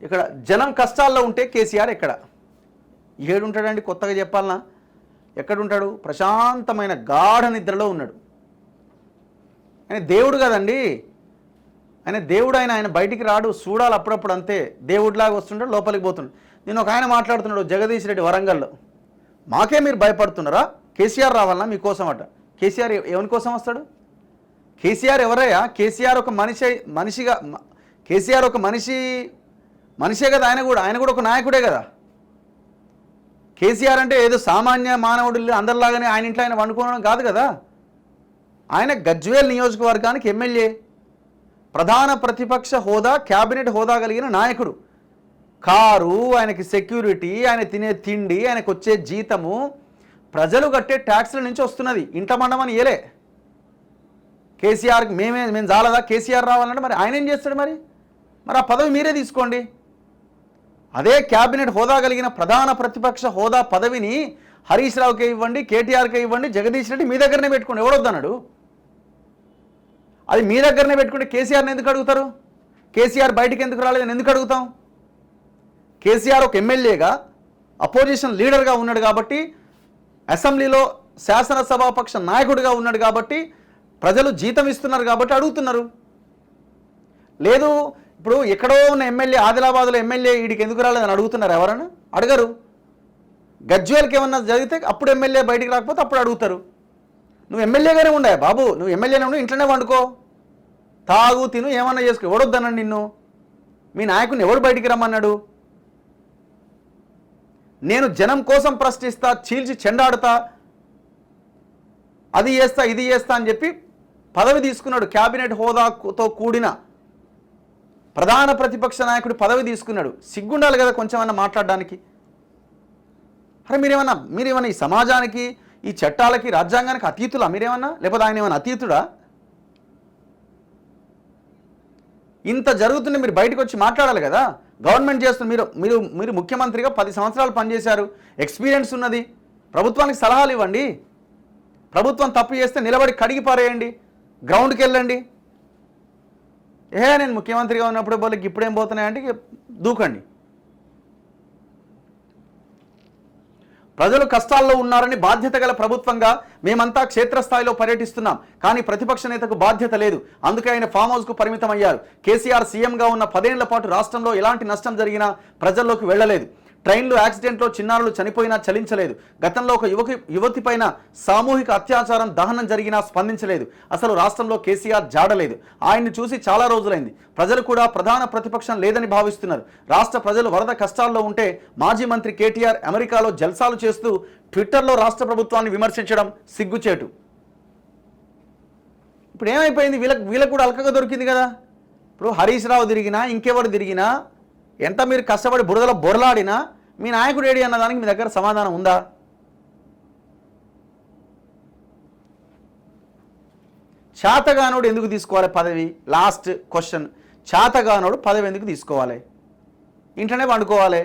ఇక్కడ జనం కష్టాల్లో ఉంటే కేసీఆర్ ఎక్కడ ఏడుంటాడండి? కొత్తగా చెప్పాలనా? ఎక్కడుంటాడు? ప్రశాంతమైన గాఢ నిద్రలో ఉన్నాడు. ఆయన దేవుడు కదండి, ఆయన దేవుడు. ఆయన బయటికి రాడు, చూడాలి అప్పుడప్పుడు అంతే. దేవుడిలాగా వస్తుంటాడు, లోపలికి పోతుంటాడు. నేను ఒక ఆయన మాట్లాడుతున్నాడు జగదీష్ రెడ్డి వరంగల్లో. మాకే మీరు భయపడుతున్నారా? కేసీఆర్ రావాలన్నా మీకోసం అట. కేసీఆర్ ఎవరి కోసం వస్తాడు? కేసీఆర్ ఎవరయ్యా? కేసీఆర్ ఒక మనిషిగా, కేసీఆర్ ఒక మనిషే కదా. ఆయన కూడా ఒక నాయకుడే కదా. కేసీఆర్ అంటే ఏదో సామాన్య మానవుడు అందరిలాగానే ఆయన ఇంట్లో ఆయన వండుకోవడం కాదు కదా. ఆయన గజ్వేల్ నియోజకవర్గానికి ఎమ్మెల్యే, ప్రధాన ప్రతిపక్ష హోదా, క్యాబినెట్ హోదా కలిగిన నాయకుడు. కారు, ఆయనకి సెక్యూరిటీ, ఆయన తినే తిండి, ఆయనకు వచ్చే జీతము ప్రజలు కట్టే ట్యాక్స్ల నుంచి వస్తున్నది. ఇంట మండమని ఏలే. కేసీఆర్కి మేము చాలదా కేసీఆర్ రావాలంటే? మరి ఆయన ఏం చేస్తాడు? మరి ఆ పదవి మీరే తీసుకోండి. అదే క్యాబినెట్ హోదా కలిగిన ప్రధాన ప్రతిపక్ష హోదా పదవిని హరీష్ రావుకే ఇవ్వండి, కేటీఆర్కే ఇవ్వండి, జగదీష్ రెడ్డి మీ దగ్గరనే పెట్టుకోండి. ఎవడొద్దన్నాడు? అది మీ దగ్గరనే పెట్టుకుంటే కేసీఆర్ని ఎందుకు అడుగుతారు? కేసీఆర్ బయటికి ఎందుకు రాలేదని ఎందుకు అడుగుతాం? కేసీఆర్ ఒక ఎమ్మెల్యేగా, అపోజిషన్ లీడర్గా ఉన్నాడు కాబట్టి, అసెంబ్లీలో శాసనసభాపక్ష నాయకుడిగా ఉన్నాడు కాబట్టి, ప్రజలు జీతం ఇస్తున్నారు కాబట్టి అడుగుతున్నారు. లేదు ఇప్పుడు ఎక్కడో ఉన్న ఎమ్మెల్యే, ఆదిలాబాద్లో ఎమ్మెల్యే వీడికి ఎందుకు రాలేదని అడుగుతున్నారు ఎవరన్నా? అడగరు. గజ్వేల్కి ఏమన్నా జరిగితే అప్పుడు ఎమ్మెల్యే బయటికి రాకపోతే అప్పుడు అడుగుతారు. నువ్వు ఎమ్మెల్యేగానే ఉండాలి బాబు, నువ్వు ఎమ్మెల్యేనే ఉండి ఇంట్లోనే వండుకో, తాగు, తిను, ఏమన్నా చేసుకో. ఎవడొద్దన్నాడు నిన్ను? మీ నాయకుని ఎవడు బయటికి రమ్మన్నాడు? నేను జనం కోసం ప్రశ్నిస్తా, చీల్చి చెండాడుతా, అది చేస్తా, ఇది చేస్తా అని చెప్పి పదవి తీసుకున్నాడు. క్యాబినెట్ హోదాతో కూడిన ప్రధాన ప్రతిపక్ష నాయకుడు పదవి తీసుకున్నాడు. సిగ్గుండాలి కదా కొంచెం అన్న మాట్లాడడానికి. అరే మీరేమన్నా ఈ సమాజానికి, ఈ చట్టాలకి, రాజ్యాంగానికి అతీతులా మీరేమన్నా? లేకపోతే ఆయన ఏమన్నా అతీతుడా? ఇంత జరుగుతుంటే మీరు బయటకు వచ్చి మాట్లాడాలి కదా. గవర్నమెంట్ చేస్తున్న మీరు ముఖ్యమంత్రిగా 10 సంవత్సరాలు పనిచేశారు, ఎక్స్పీరియన్స్ ఉన్నది. ప్రభుత్వానికి సలహాలు ఇవ్వండి. ప్రభుత్వం తప్పు చేస్తే నిలబడి కడిగి పారేయండి, గ్రౌండ్కి వెళ్ళండి. నేను ముఖ్యమంత్రిగా ఉన్నప్పుడు వాళ్ళకి ఇప్పుడేం పోతున్నాయంటే దూకండి. ప్రజలు కష్టాల్లో ఉన్నారని బాధ్యత గల ప్రభుత్వంగా మేమంతా క్షేత్రస్థాయిలో పర్యటిస్తున్నాం. కానీ ప్రతిపక్ష నేతకు బాధ్యత లేదు. అందుకే ఆయన ఫామ్ హౌస్కు పరిమితం అయ్యారు. కేసీఆర్ సీఎంగా ఉన్న 10 ఏళ్ల పాటు రాష్ట్రంలో ఎలాంటి నష్టం జరిగినా ప్రజల్లోకి వెళ్లలేదు. ట్రైన్లు యాక్సిడెంట్లో చిన్నారులు చనిపోయినా చలించలేదు. గతంలో ఒక యువతి పైన సామూహిక అత్యాచారం, దహనం జరిగినా స్పందించలేదు. అసలు రాష్ట్రంలో కేసీఆర్ జాడలేదు. ఆయన్ని చూసి చాలా రోజులైంది. ప్రజలు కూడా ప్రధాన ప్రతిపక్షం లేదని భావిస్తున్నారు. రాష్ట్ర ప్రజలు వరద కష్టాల్లో ఉంటే మాజీ మంత్రి కేటీఆర్ అమెరికాలో జల్సాలు చేస్తూ ట్విట్టర్లో రాష్ట్ర ప్రభుత్వాన్ని విమర్శించడం సిగ్గుచేటు. ఇప్పుడు ఏమైపోయింది? వీళ్ళకు కూడా అల్కగా దొరికింది కదా. ఇప్పుడు హరీష్ రావు తిరిగినా, ఇంకెవరు తిరిగినా, ఎంత మీరు కష్టపడి బురదలో బొరలాడినా మీ నాయకుడు ఏడి అన్నదానికి మీ దగ్గర సమాధానం ఉందా? చేతగానోడు ఎందుకు తీసుకోవాలి పదవి? Last question. చేతగానోడు పదవి ఎందుకు తీసుకోవాలి? ఇంట్లోనే పండుకోవాలి.